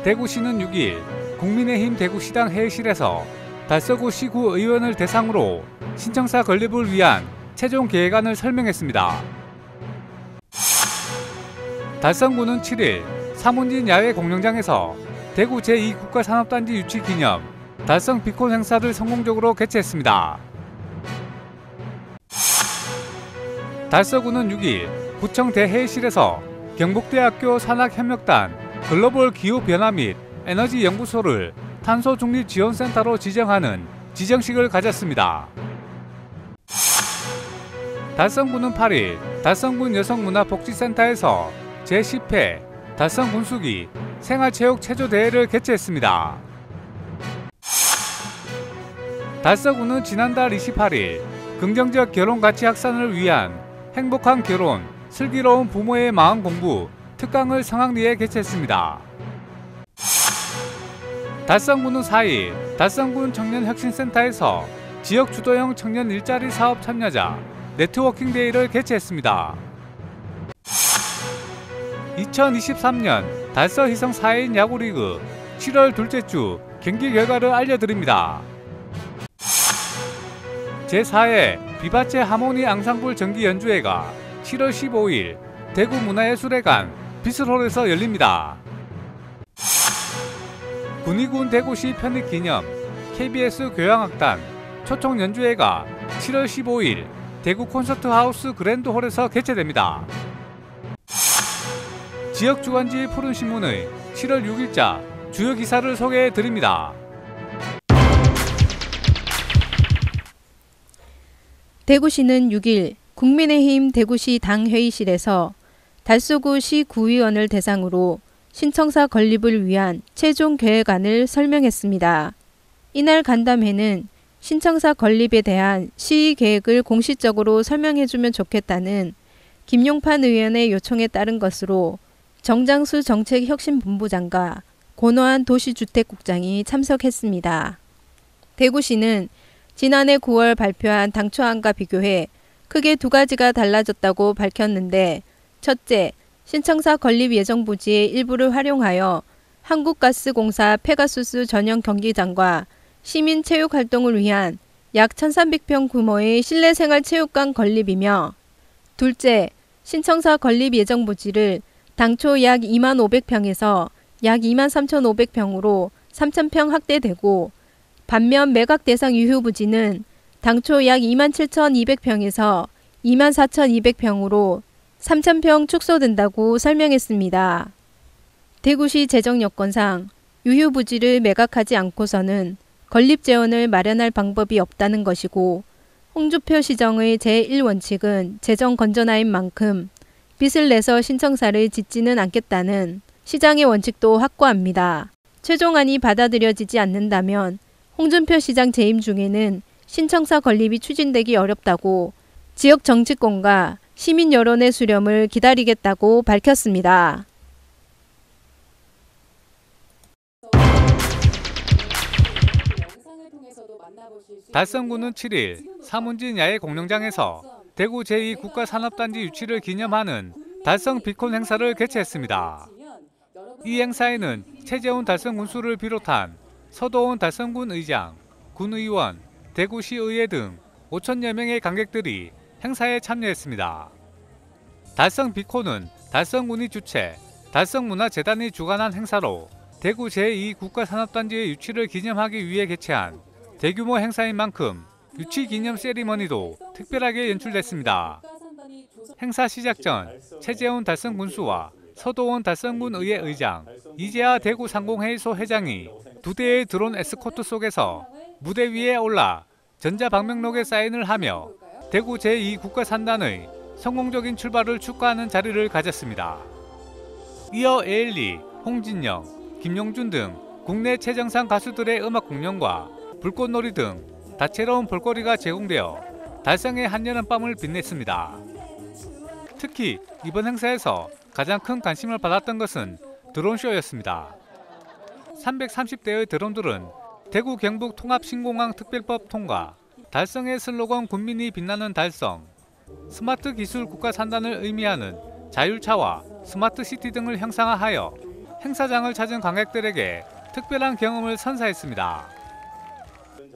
대구시는 6일 국민의힘 대구시당 회의실에서 달서구 시구 의원을 대상으로 신청사 건립을 위한 최종 계획안을 설명했습니다. 달성구는 7일 사문진 야외 공연장에서 대구 제2국가산업단지 유치 기념 달성 비콘 행사를 성공적으로 개최했습니다. 달서구는 6일 구청 대회의실에서 경북대학교 산학협력단 글로벌 기후변화 및 에너지 연구소를 탄소중립지원센터로 지정하는 지정식을 가졌습니다. 달성구는 8일 달성군 여성문화복지센터에서 제10회 달성군수기 생활체육 체조대회를 개최했습니다. 달서구는 지난달 28일 긍정적 결혼가치 확산을 위한 행복한 결혼, 슬기로운 부모의 마음 공부 특강을 성황리에 개최했습니다. 달성구는 4일 달성군 청년혁신센터에서 지역 주도형 청년 일자리 사업 참여자 네트워킹 데이를 개최했습니다. 2023년 달서 희성 4인 야구리그 7월 둘째 주 경기 결과를 알려드립니다. 제4회 비바체 하모니 앙상블 정기 연주회가 7월 15일 대구문화예술회관 비슬홀에서 열립니다. 군의군 대구시 편입 기념 KBS 교향악단 초청 연주회가 7월 15일 대구 콘서트하우스 그랜드홀에서 개최됩니다. 지역 주간지 푸른신문의 7월 6일자 주요 기사를 소개해드립니다. 대구시는 6일 국민의힘 대구시 당회의실에서 달서구 시구의원을 대상으로 신청사 건립을 위한 최종 계획안을 설명했습니다. 이날 간담회는 신청사 건립에 대한 시의 계획을 공식적으로 설명해주면 좋겠다는 김용판 의원의 요청에 따른 것으로 정장수 정책혁신본부장과 권오한 도시주택국장이 참석했습니다. 대구시는 지난해 9월 발표한 당초안과 비교해 크게 두 가지가 달라졌다고 밝혔는데, 첫째, 신청사 건립 예정 부지의 일부를 활용하여 한국가스공사 페가수스 전용 경기장과 시민체육활동을 위한 약 1,300평 규모의 실내생활체육관 건립이며, 둘째, 신청사 건립 예정 부지를 당초 약 25,500평에서 약 23,500평으로 3,000평 확대되고, 반면 매각 대상 유휴 부지는 당초 약 27,200평에서 24,200평으로 3,000평 축소된다고 설명했습니다. 대구시 재정 여건상 유휴 부지를 매각하지 않고서는 건립 재원을 마련할 방법이 없다는 것이고, 홍준표 시정의 제1원칙은 재정 건전화인 만큼 빚을 내서 신청사를 짓지는 않겠다는 시장의 원칙도 확고합니다. 최종안이 받아들여지지 않는다면 홍준표 시장 재임 중에는 신청사 건립이 추진되기 어렵다고 지역 정치권과 시민 여론의 수렴을 기다리겠다고 밝혔습니다. 달성구는 7일 사문진 야외 공연장에서 대구 제2국가산업단지 유치를 기념하는 달성 비콘 행사를 개최했습니다. 이 행사에는 최재훈 달성군수를 비롯한 서도원 달성군 의장, 군의원, 대구시의회 등 5,000여 명의 관객들이 행사에 참여했습니다. 달성 비콘은 달성군이 주최, 달성문화재단이 주관한 행사로 대구 제2국가산업단지의 유치를 기념하기 위해 개최한 대규모 행사인 만큼 유치 기념 세리머니도 특별하게 연출됐습니다. 행사 시작 전 최재훈 달성군수와 서도원 달성군 의회 의장, 이재하 대구 상공회의소 회장이 두 대의 드론 에스코트 속에서 무대 위에 올라 전자방명록에 사인을 하며 대구 제2국가산단의 성공적인 출발을 축하하는 자리를 가졌습니다. 이어 에일리, 홍진영, 김용준 등 국내 최정상 가수들의 음악 공연과 불꽃놀이 등 다채로운 볼거리가 제공되어 달성의 한여름밤을 빛냈습니다. 특히 이번 행사에서 가장 큰 관심을 받았던 것은 드론쇼였습니다. 330대의 드론들은 대구 경북 통합신공항 특별법 통과, 달성의 슬로건 군민이 빛나는 달성, 스마트 기술 국가산단을 의미하는 자율차와 스마트시티 등을 형상화하여 행사장을 찾은 관객들에게 특별한 경험을 선사했습니다.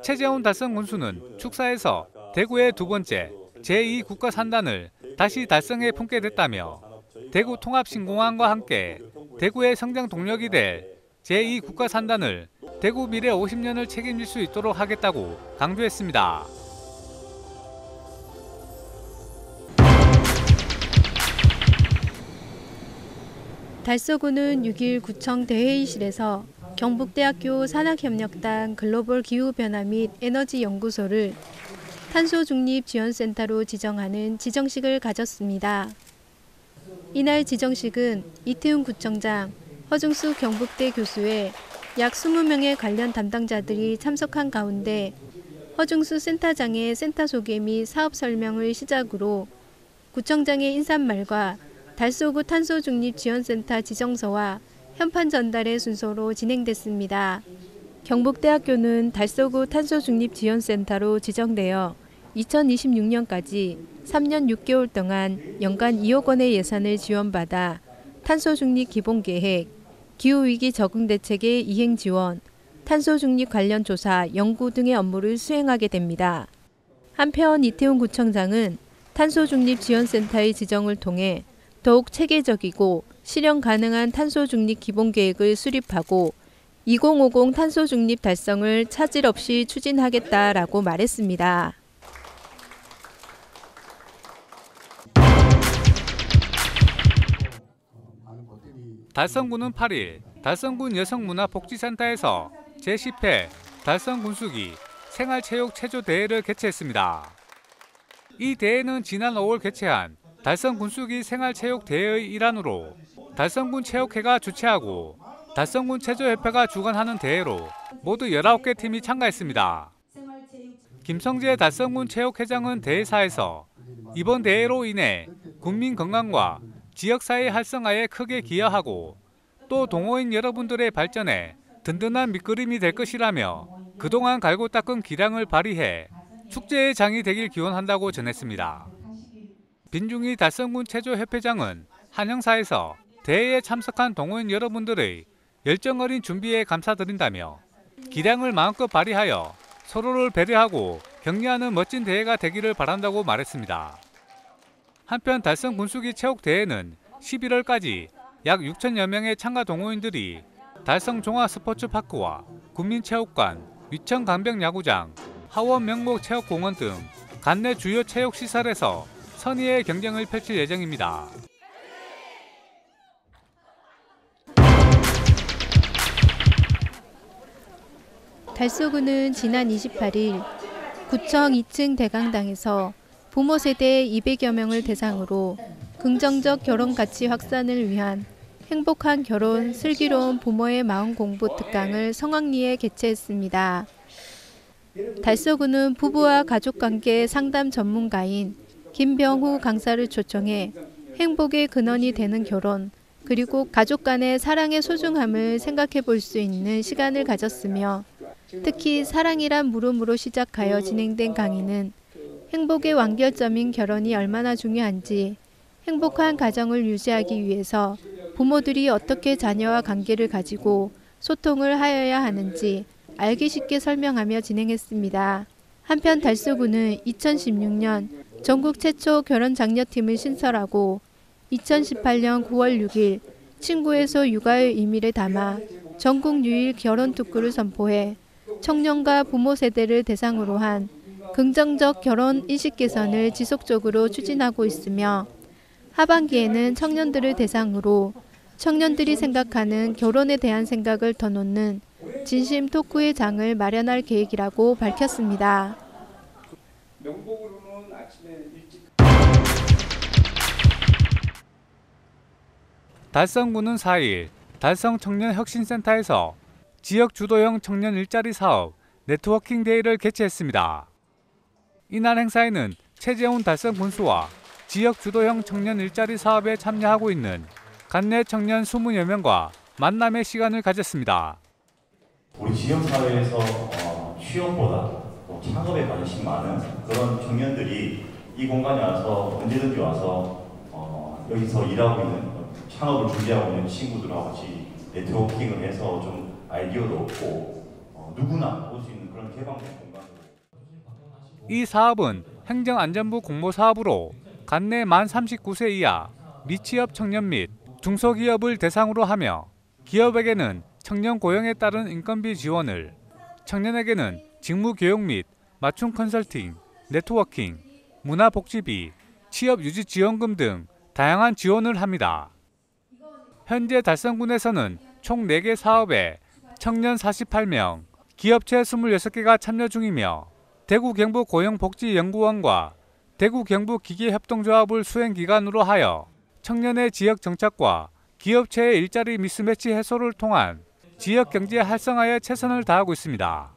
최재훈 달성 군수는 축사에서 대구의 두 번째 제2국가산단을 다시 달성해 품게 됐다며 대구 통합신공항과 함께 대구의 성장 동력이 될 제2국가산단을 대구 미래 50년을 책임질 수 있도록 하겠다고 강조했습니다. 달서구는 6일 구청 대회의실에서 경북대학교 산학협력단 글로벌 기후변화 및 에너지 연구소를 탄소중립지원센터로 지정하는 지정식을 가졌습니다. 이날 지정식은 이태훈 구청장, 허중수 경북대 교수의 약 20명의 관련 담당자들이 참석한 가운데 허중수 센터장의 센터 소개 및 사업 설명을 시작으로 구청장의 인사말과 달서구 탄소중립지원센터 지정서와 현판 전달의 순서로 진행됐습니다. 경북대학교는 달서구 탄소중립지원센터로 지정되어 2026년까지 3년 6개월 동안 연간 2억 원의 예산을 지원받아 탄소중립 기본계획, 기후위기 적응대책의 이행 지원, 탄소중립 관련 조사, 연구 등의 업무를 수행하게 됩니다. 한편 이태훈 구청장은 탄소중립지원센터의 지정을 통해 더욱 체계적이고 실현 가능한 탄소중립 기본계획을 수립하고 2050 탄소중립 달성을 차질 없이 추진하겠다라고 말했습니다. 달성군은 8일 달성군 여성문화복지센터에서 제10회 달성군수기 생활체육체조대회를 개최했습니다. 이 대회는 지난 5월 개최한 달성군수기 생활체육대회의 일환으로 달성군 체육회가 주최하고 달성군 체조협회가 주관하는 대회로 모두 19개 팀이 참가했습니다. 김성재 달성군 체육회장은 대회사에서 이번 대회로 인해 국민 건강과 지역사회 활성화에 크게 기여하고 또 동호인 여러분들의 발전에 든든한 밑그림이 될 것이라며 그동안 갈고 닦은 기량을 발휘해 축제의 장이 되길 기원한다고 전했습니다. 빈중희 달성군 체조협회장은 한 행사에서 대회에 참석한 동호인 여러분들의 열정 어린 준비에 감사드린다며 기량을 마음껏 발휘하여 서로를 배려하고 격려하는 멋진 대회가 되기를 바란다고 말했습니다. 한편 달성 군수기 체육대회는 11월까지 약 6천여 명의 참가 동호인들이 달성 종합스포츠파크와 국민체육관, 위천 강병야구장, 하원 명목체육공원 등 관내 주요 체육시설에서 선의의 경쟁을 펼칠 예정입니다. 달서구는 지난 28일 구청 2층 대강당에서 부모 세대 200여 명을 대상으로 긍정적 결혼 가치 확산을 위한 행복한 결혼, 슬기로운 부모의 마음 공부 특강을 성황리에 개최했습니다. 달서구는 부부와 가족관계 상담 전문가인 김병후 강사를 초청해 행복의 근원이 되는 결혼, 그리고 가족 간의 사랑의 소중함을 생각해 볼 수 있는 시간을 가졌으며 특히 사랑이란 물음으로 시작하여 진행된 강의는 행복의 완결점인 결혼이 얼마나 중요한지, 행복한 가정을 유지하기 위해서 부모들이 어떻게 자녀와 관계를 가지고 소통을 하여야 하는지 알기 쉽게 설명하며 진행했습니다. 한편 달서구는 2016년 전국 최초 결혼 장려팀을 신설하고 2018년 9월 6일 친구에서 육아의 의미를 담아 전국 유일 결혼 특구를 선포해 청년과 부모 세대를 대상으로 한 긍정적 결혼 인식 개선을 지속적으로 추진하고 있으며 하반기에는 청년들을 대상으로 청년들이 생각하는 결혼에 대한 생각을 터놓는 진심 토크의 장을 마련할 계획이라고 밝혔습니다. 달성구는 4일 달성 청년혁신센터에서 지역 주도형 청년 일자리 사업 네트워킹 데이를 개최했습니다. 이날 행사에는 최재훈 달성 군수와 지역 주도형 청년 일자리 사업에 참여하고 있는 관내 청년 20여 명과 만남의 시간을 가졌습니다. 우리 지역사회에서 취업보다 창업에 관심 많은 그런 청년들이 이 공간에 와서 언제든지 와서 여기서 일하고 있는 창업을 준비하고 있는 친구들하고 같이 네트워킹을 해서 좀 아이디어도 얻고 누구나 올 수 있는 그런 개방된 공간으로. 이 사업은 행정안전부 공모 사업으로 관내 만 39세 이하 미취업 청년 및 중소기업을 대상으로 하며 기업에게는 청년 고용에 따른 인건비 지원을, 청년에게는 직무 교육 및 맞춤 컨설팅, 네트워킹, 문화복지비, 취업 유지 지원금 등 다양한 지원을 합니다. 현재 달성군에서는 총 4개 사업에 청년 48명, 기업체 26개가 참여 중이며 대구 경북 고용복지연구원과 대구 경북 기계협동조합을 수행기관으로 하여 청년의 지역 정착과 기업체의 일자리 미스매치 해소를 통한 지역 경제 활성화에 최선을 다하고 있습니다.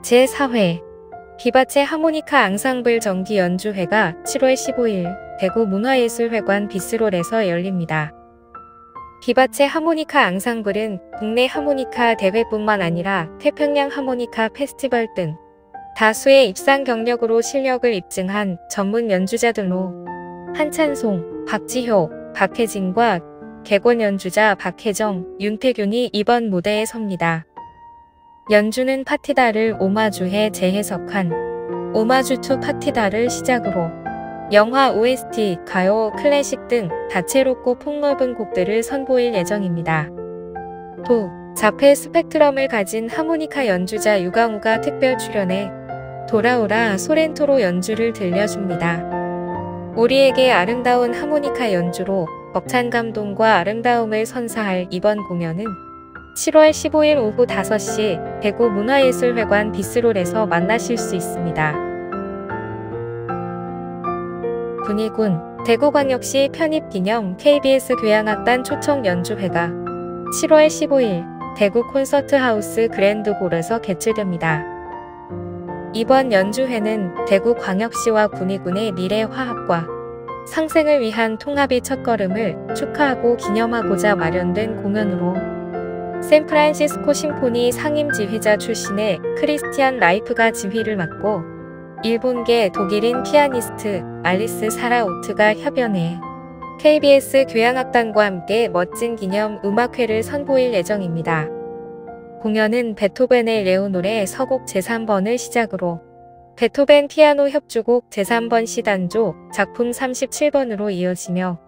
제4회 비바체 하모니카 앙상블 정기 연주회가 7월 15일 대구 문화예술회관 비스롤에서 열립니다. 비바체 하모니카 앙상블은 국내 하모니카 대회뿐만 아니라 태평양 하모니카 페스티벌 등 다수의 입상 경력으로 실력을 입증한 전문 연주자들로 한찬송, 박지효, 박혜진과 객원 연주자 박혜정, 윤태균이 이번 무대에 섭니다. 연주는 파티다를 오마주해 재해석한 오마주 투 파티다를 시작으로 영화 OST, 가요, 클래식 등 다채롭고 폭넓은 곡들을 선보일 예정입니다. 또 자폐 스펙트럼을 가진 하모니카 연주자 유강우가 특별 출연해 돌아오라 소렌토로 연주를 들려줍니다. 우리에게 아름다운 하모니카 연주로 벅찬 감동과 아름다움을 선사할 이번 공연은 7월 15일 오후 5시 대구 문화예술회관 비스롤에서 만나실 수 있습니다. 군의군 대구광역시 편입기념 KBS 교향악단 초청 연주회가 7월 15일 대구 콘서트하우스 그랜드홀에서 개최됩니다. 이번 연주회는 대구광역시와 군의군의 미래 화합과 상생을 위한 통합의 첫걸음을 축하하고 기념하고자 마련된 공연으로 샌프란시스코 심포니 상임 지휘자 출신의 크리스티안 라이프가 지휘를 맡고 일본계 독일인 피아니스트 알리스 사라오트가 협연해 KBS 교향악단과 함께 멋진 기념 음악회를 선보일 예정입니다. 공연은 베토벤의 레오노레 서곡 제3번을 시작으로 베토벤 피아노 협주곡 제3번 시단조 작품 37번으로 이어지며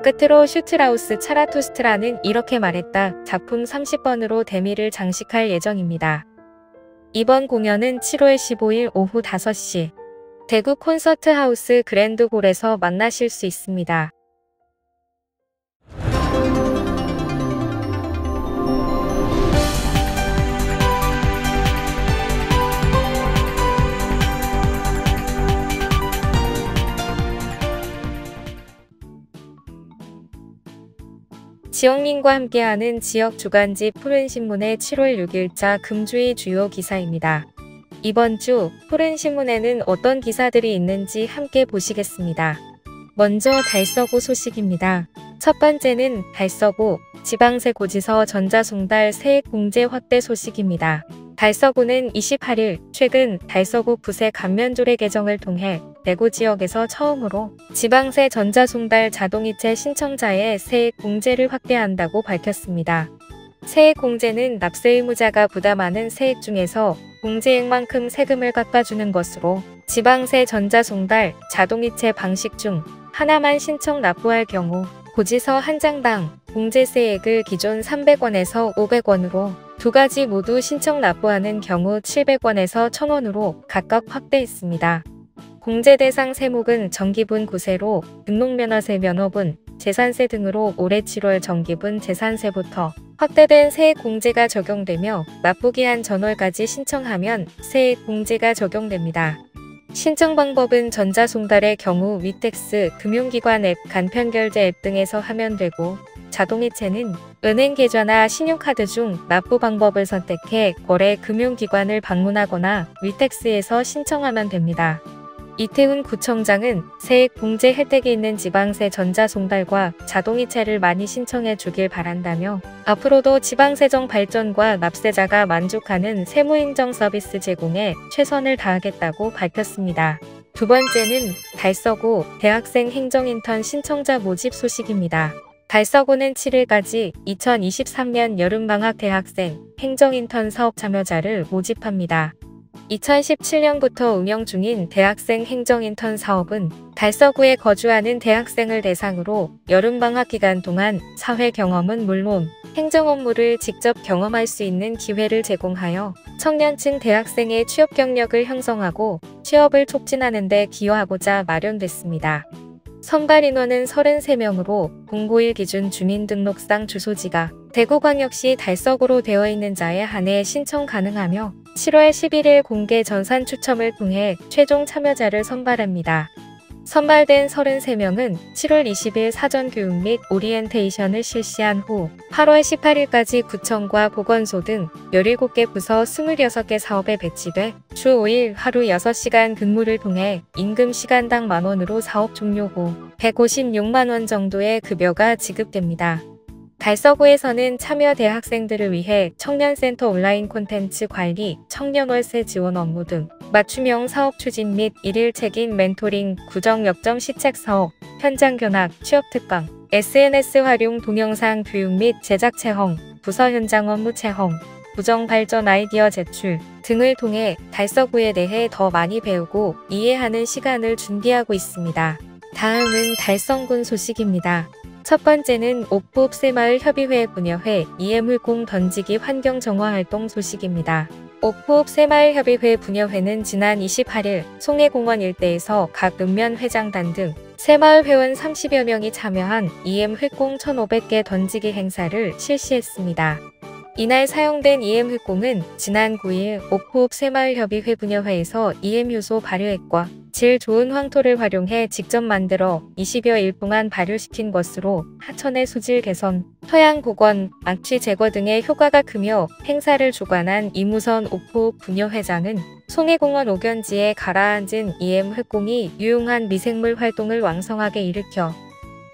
끝으로 슈트라우스 차라투스트라는 이렇게 말했다 작품 30번으로 대미를 장식할 예정입니다. 이번 공연은 7월 15일 오후 5시 대구 콘서트하우스 그랜드홀에서 만나실 수 있습니다. 지영민과 함께하는 지역 주간지 푸른신문의 7월 6일자 금주의 주요 기사입니다. 이번 주 푸른신문에는 어떤 기사들이 있는지 함께 보시겠습니다. 먼저 달서구 소식입니다. 첫 번째는 달서구 지방세고지서 전자송달 세액 공제 확대 소식입니다. 달서구는 28일 최근 달서구 부세 감면조례 개정을 통해 대구 지역에서 처음으로 지방세 전자송달 자동이체 신청자의 세액 공제를 확대한다고 밝혔습니다. 세액 공제는 납세 의무자가 부담하는 세액 중에서 공제액만큼 세금을 깎아주는 것으로 지방세 전자송달 자동이체 방식 중 하나만 신청 납부할 경우 고지서 한 장당 공제세액을 기존 300원에서 500원으로 두 가지 모두 신청 납부하는 경우 700원에서 1000원으로 각각 확대했습니다. 공제 대상 세목은 정기분 구세로 등록면허세 면허분, 재산세 등으로 올해 7월 정기분 재산세부터 확대된 세액 공제가 적용되며 납부기한 전월까지 신청하면 세액 공제가 적용됩니다. 신청 방법은 전자송달의 경우 위텍스, 금융기관 앱, 간편결제 앱 등에서 하면 되고 자동이체는 은행 계좌나 신용카드 중 납부 방법을 선택해 거래 금융기관을 방문하거나 위텍스에서 신청하면 됩니다. 이태훈 구청장은 세액 공제 혜택이 있는 지방세 전자송달과 자동이체를 많이 신청해 주길 바란다며 앞으로도 지방세정 발전과 납세자가 만족하는 세무인정 서비스 제공에 최선을 다하겠다고 밝혔습니다. 두 번째는 달서구 대학생 행정인턴 신청자 모집 소식입니다. 달서구는 7일까지 2023년 여름방학 대학생 행정인턴 사업 참여자를 모집합니다. 2017년부터 운영 중인 대학생 행정인턴 사업은 달서구에 거주하는 대학생을 대상으로 여름방학 기간 동안 사회 경험은 물론 행정 업무를 직접 경험할 수 있는 기회를 제공하여 청년층 대학생의 취업 경력을 형성하고 취업을 촉진하는 데 기여하고자 마련됐습니다. 선발 인원은 33명으로 공고1 기준 주민등록상 주소지가 대구광역시 달서구로 되어 있는 자에 한해 신청 가능하며 7월 11일 공개 전산 추첨을 통해 최종 참여자를 선발합니다. 선발된 33명은 7월 20일 사전 교육 및 오리엔테이션을 실시한 후 8월 18일까지 구청과 보건소 등 17개 부서 26개 사업에 배치돼 주 5일 하루 6시간 근무를 통해 임금 시간당 만원으로 사업 종료 후 156만 원 정도의 급여가 지급됩니다. 달서구에서는 참여 대학생들을 위해 청년센터 온라인 콘텐츠 관리, 청년월세 지원 업무 등 맞춤형 사업 추진 및 일일 책임 멘토링, 구정 역점 시책 사업, 현장 견학, 취업 특강, SNS 활용 동영상 교육 및 제작 체험, 부서 현장 업무 체험, 구정 발전 아이디어 제출 등을 통해 달서구에 대해 더 많이 배우고 이해하는 시간을 준비하고 있습니다. 다음은 달성군 소식입니다. 첫 번째는 옥부읍 새마을 협의회 분여회 EM물공 던지기 환경 정화 활동 소식입니다. 옥부읍 새마을 협의회 분여회는 지난 28일 송해공원 일대에서 각 읍면 회장단 등 새마을 회원 30여 명이 참여한 EM 획공 1,500개 던지기 행사를 실시했습니다. 이날 사용된 EM 획공은 지난 9일 옥부읍 새마을협의회 분여회에서 EM 효소 발효액과 질 좋은 황토를 활용해 직접 만들어 20여일 동안 발효시킨 것으로 하천의 수질 개선, 토양 복원, 악취 제거 등의 효과가 크며 행사를 주관한 이무선 옥부읍 분여회장은 송해공원 오견지에 가라앉은 EM 획공이 유용한 미생물 활동을 왕성하게 일으켜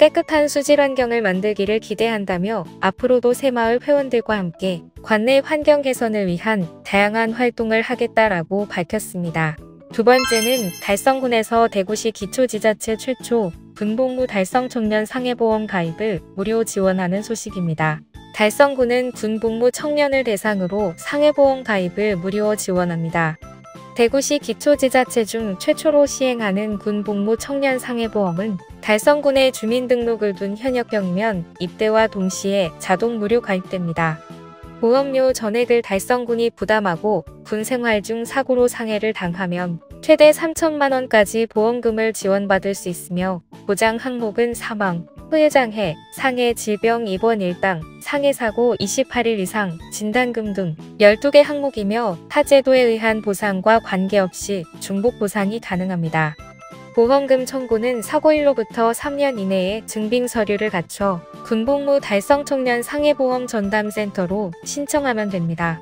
깨끗한 수질 환경을 만들기를 기대한다며 앞으로도 새마을 회원들과 함께 관내 환경 개선을 위한 다양한 활동을 하겠다라고 밝혔습니다. 두 번째는 달성군에서 대구시 기초지자체 최초 군복무 달성 청년 상해보험 가입을 무료 지원하는 소식입니다. 달성군은 군복무 청년을 대상으로 상해보험 가입을 무료 지원합니다. 대구시 기초지자체 중 최초로 시행하는 군복무 청년 상해보험은 달성군에 주민등록을 둔 현역병이면 입대와 동시에 자동 무료 가입됩니다. 보험료 전액을 달성군이 부담하고 군 생활 중 사고로 상해를 당하면 최대 3천만 원까지 보험금을 지원받을 수 있으며 보장 항목은 사망, 후유장해, 상해, 질병 입원 일당, 상해사고 28일 이상, 진단금 등 12개 항목이며 타제도에 의한 보상과 관계없이 중복 보상이 가능합니다. 보험금 청구는 사고일로부터 3년 이내에 증빙 서류를 갖춰 군복무 달성 청년 상해보험 전담센터로 신청하면 됩니다.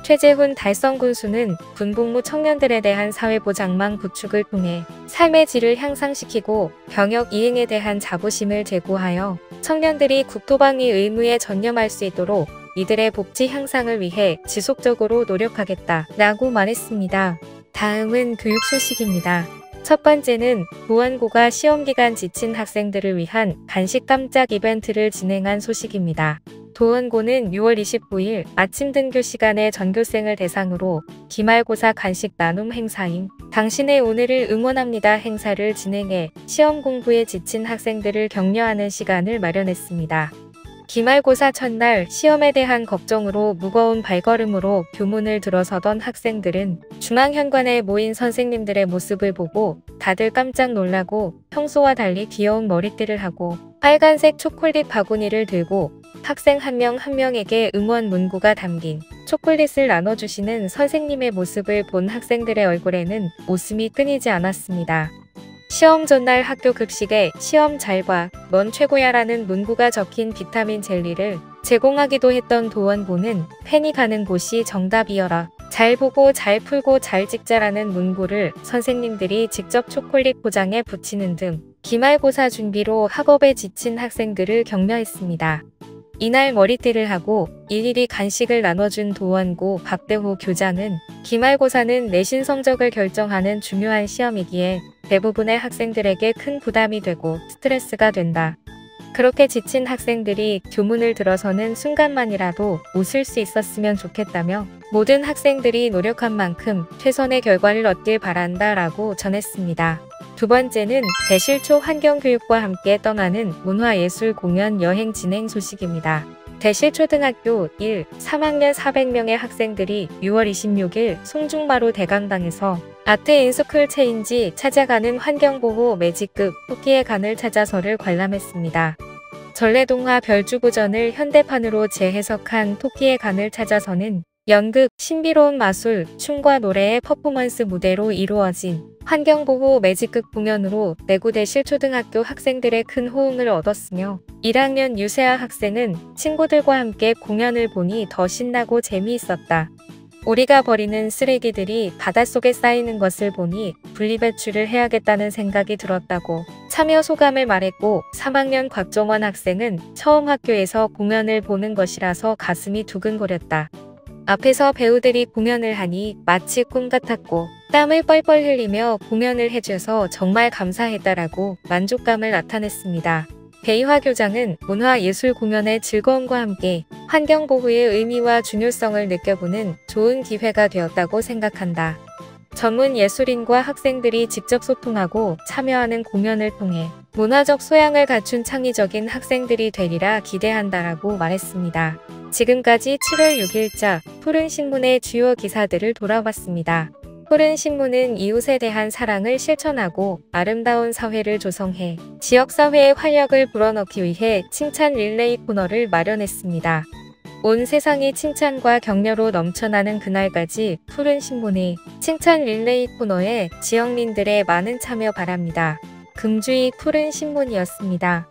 최재훈 달성군수는 군복무 청년들에 대한 사회보장망 구축을 통해 삶의 질을 향상시키고 병역 이행에 대한 자부심을 제고하여 청년들이 국토방위 의무에 전념할 수 있도록 이들의 복지 향상을 위해 지속적으로 노력하겠다라고 말했습니다. 다음은 교육 소식입니다. 첫 번째는 보안고가 시험기간 지친 학생들을 위한 간식 깜짝 이벤트를 진행한 소식입니다. 도원고는 6월 29일 아침 등교 시간에 전교생을 대상으로 기말고사 간식 나눔 행사인 당신의 오늘을 응원합니다 행사를 진행해 시험 공부에 지친 학생들을 격려하는 시간을 마련했습니다. 기말고사 첫날 시험에 대한 걱정으로 무거운 발걸음으로 교문을 들어서던 학생들은 중앙현관에 모인 선생님들의 모습을 보고 다들 깜짝 놀라고 평소와 달리 귀여운 머리띠를 하고 빨간색 초콜릿 바구니를 들고 학생 한 명 한 명에게 응원 문구가 담긴 초콜릿을 나눠주시는 선생님의 모습을 본 학생들의 얼굴에는 웃음이 끊이지 않았습니다. 시험 전날 학교 급식에 시험 잘 봐, 넌 최고야라는 문구가 적힌 비타민 젤리를 제공하기도 했던 도원고는 펜이 가는 곳이 정답이어라. 잘 보고 잘 풀고 잘 찍자라는 문구를 선생님들이 직접 초콜릿 포장에 붙이는 등 기말고사 준비로 학업에 지친 학생들을 격려했습니다. 이날 머리띠를 하고 일일이 간식을 나눠준 도원고 박대호 교장은 기말고사는 내신 성적을 결정하는 중요한 시험이기에 대부분의 학생들에게 큰 부담이 되고 스트레스가 된다. 그렇게 지친 학생들이 교문을 들어서는 순간만이라도 웃을 수 있었으면 좋겠다며 모든 학생들이 노력한 만큼 최선의 결과를 얻길 바란다 라고 전했습니다. 두 번째는 대실초 환경교육과 함께 떠나는 문화예술 공연 여행 진행 소식입니다. 대실초등학교 1, 3학년 400명의 학생들이 6월 26일 송중마루 대강당에서 아트 인스쿨 체인지 찾아가는 환경보호 매직급 토끼의 간을 찾아서를 관람했습니다. 전래동화 별주구전을 현대판으로 재해석한 토끼의 간을 찾아서는 연극, 신비로운 마술, 춤과 노래의 퍼포먼스 무대로 이루어진 환경보호 매직극 공연으로 내구대실초등학교 학생들의 큰 호응을 얻었으며 1학년 유세아 학생은 친구들과 함께 공연을 보니 더 신나고 재미있었다. 우리가 버리는 쓰레기들이 바닷속에 쌓이는 것을 보니 분리배출을 해야겠다는 생각이 들었다고 참여 소감을 말했고 3학년 곽정원 학생은 처음 학교에서 공연을 보는 것이라서 가슴이 두근거렸다. 앞에서 배우들이 공연을 하니 마치 꿈 같았고 땀을 뻘뻘 흘리며 공연을 해줘서 정말 감사했다라고 만족감을 나타냈습니다. 배희화 교장은 문화예술 공연의 즐거움과 함께 환경보호의 의미와 중요성을 느껴보는 좋은 기회가 되었다고 생각한다. 전문 예술인과 학생들이 직접 소통하고 참여하는 공연을 통해 문화적 소양을 갖춘 창의적인 학생들이 되리라 기대한다라고 말했습니다. 지금까지 7월 6일자 푸른신문의 주요 기사들을 돌아봤습니다. 푸른신문은 이웃에 대한 사랑을 실천하고 아름다운 사회를 조성해 지역사회의 활력을 불어넣기 위해 칭찬 릴레이 코너를 마련했습니다. 온 세상이 칭찬과 격려로 넘쳐나는 그날까지 푸른신문의 칭찬 릴레이 코너에 지역민들의 많은 참여 바랍니다. 금주의 푸른신문이었습니다.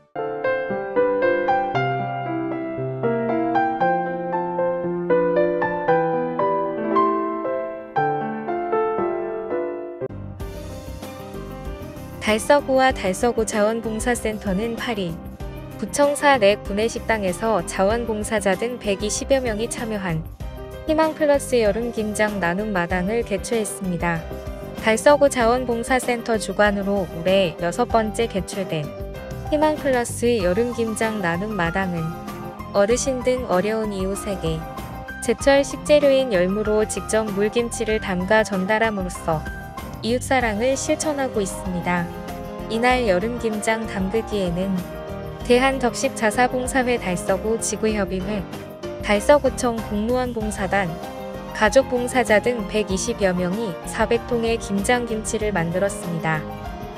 달서구와 달서구 자원봉사센터는 8일 구청사 내 구내식당에서 자원봉사자 등 120여 명이 참여한 희망플러스 여름김장 나눔 마당을 개최했습니다. 달서구 자원봉사센터 주관으로 올해 6번째 개최된 희망플러스 여름김장 나눔 마당은 어르신 등 어려운 이웃에게 제철 식재료인 열무로 직접 물김치를 담가 전달함으로써 이웃사랑을 실천하고 있습니다. 이날 여름김장 담그기에는 대한접식자사봉사회 달서구 지구협의회, 달서구청 공무원봉사단, 가족봉사자 등 120여 명이 400통의 김장김치를 만들었습니다.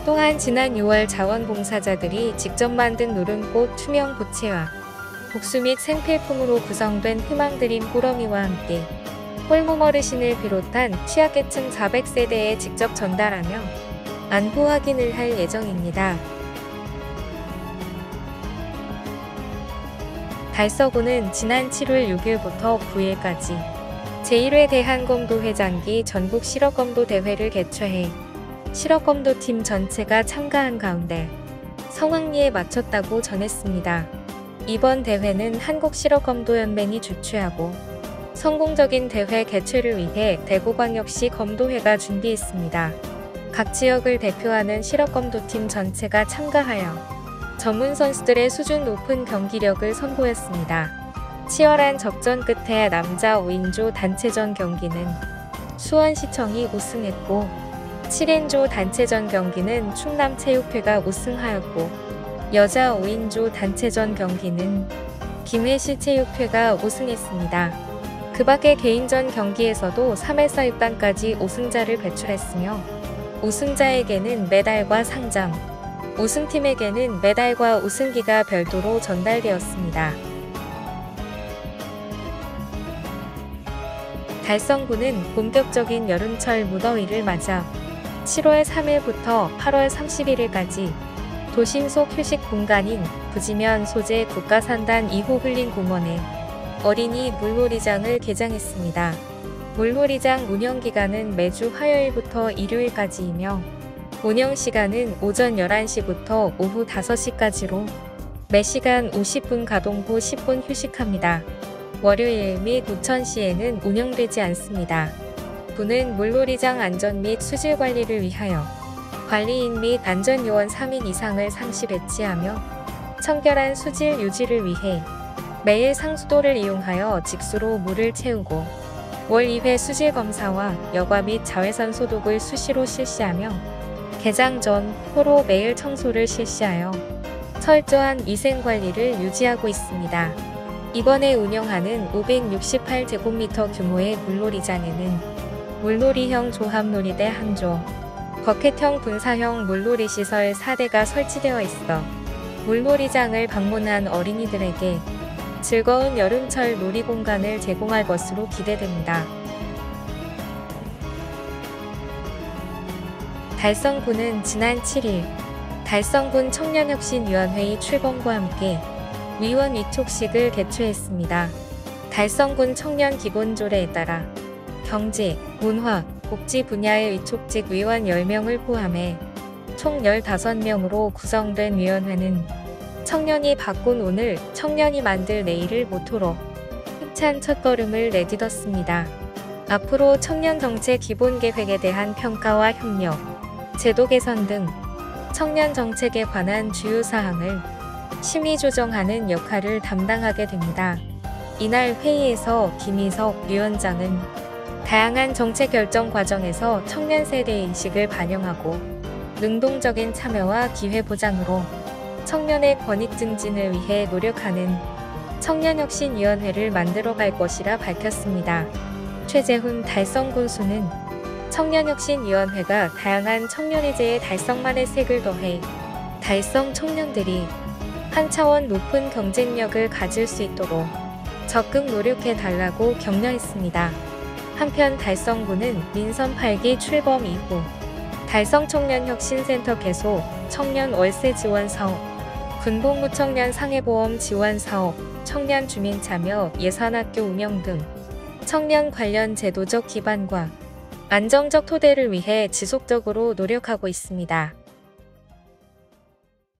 또한 지난 6월 자원봉사자들이 직접 만든 누름꽃 투명 부채와 복수 및 생필품으로 구성된 희망드림 꾸러미와 함께 홀몸 어르신을 비롯한 취약계층 400세대에 직접 전달하며 안부 확인을 할 예정입니다. 달서구는 지난 7월 6일부터 9일까지 제1회 대한검도회장기 전국 실업검도 대회를 개최해 실업검도팀 전체가 참가한 가운데 성황리에 마쳤다고 전했습니다. 이번 대회는 한국실업검도연맹이 주최하고 성공적인 대회 개최를 위해 대구광역시 검도회가 준비했습니다. 각 지역을 대표하는 실업검도팀 전체가 참가하여 전문 선수들의 수준 높은 경기력을 선보였습니다. 치열한 접전 끝에 남자 5인조 단체전 경기는 수원시청이 우승했고 7인조 단체전 경기는 충남체육회가 우승하였고 여자 5인조 단체전 경기는 김해시체육회가 우승했습니다. 그 밖의 개인전 경기에서도 3회 4육단까지 우승자를 배출했으며 우승자에게는 메달과 상장, 우승팀에게는 메달과 우승기가 별도로 전달되었습니다. 달성군은 본격적인 여름철 무더위를 맞아 7월 3일부터 8월 31일까지 도심 속 휴식 공간인 부지면 소재 국가산단 2호 흘림공원에 어린이 물놀이장을 개장했습니다. 물놀이장 운영기간은 매주 화요일부터 일요일까지이며 운영시간은 오전 11시부터 오후 5시까지로 매시간 50분 가동 후 10분 휴식합니다. 월요일 및 우천시에는 운영되지 않습니다. 군은 물놀이장 안전 및 수질 관리를 위하여 관리인 및 안전요원 3인 이상을 상시 배치하며 청결한 수질 유지를 위해 매일 상수도를 이용하여 직수로 물을 채우고 월 2회 수질 검사와 여과 및 자외선 소독을 수시로 실시하며 개장 전, 후로 매일 청소를 실시하여 철저한 위생 관리를 유지하고 있습니다. 이번에 운영하는 568제곱미터 규모의 물놀이장에는 물놀이형 조합놀이대 1조, 버켓형 분사형 물놀이시설 4대가 설치되어 있어 물놀이장을 방문한 어린이들에게 즐거운 여름철 놀이 공간을 제공할 것으로 기대됩니다. 달성군은 지난 7일 달성군 청년혁신위원회의 출범과 함께 위원 위촉식을 개최했습니다. 달성군 청년 기본조례에 따라 경제, 문화, 복지 분야의 위촉직 위원 10명을 포함해 총 15명으로 구성된 위원회는 청년이 바꾼 오늘, 청년이 만들 내일을 모토로 힘찬 첫걸음을 내딛었습니다. 앞으로 청년정책 기본계획에 대한 평가와 협력, 제도 개선 등 청년 정책에 관한 주요 사항을 심의 조정하는 역할을 담당하게 됩니다. 이날 회의에서 김희석 위원장은 다양한 정책 결정 과정에서 청년 세대의 인식을 반영하고 능동적인 참여와 기회 보장으로 청년의 권익 증진을 위해 노력하는 청년혁신위원회를 만들어갈 것이라 밝혔습니다. 최재훈 달성군수는 청년혁신위원회가 다양한 청년의제에 달성만의 색을 더해 달성 청년들이 한 차원 높은 경쟁력을 가질 수 있도록 적극 노력해달라고 격려했습니다. 한편 달성군은 민선 8기 출범 이후 달성청년혁신센터 개소, 청년 월세 지원 사업, 군복무 청년 상해보험 지원 사업, 청년 주민참여 예산학교 운영 등 청년 관련 제도적 기반과 안정적 토대를 위해 지속적으로 노력하고 있습니다.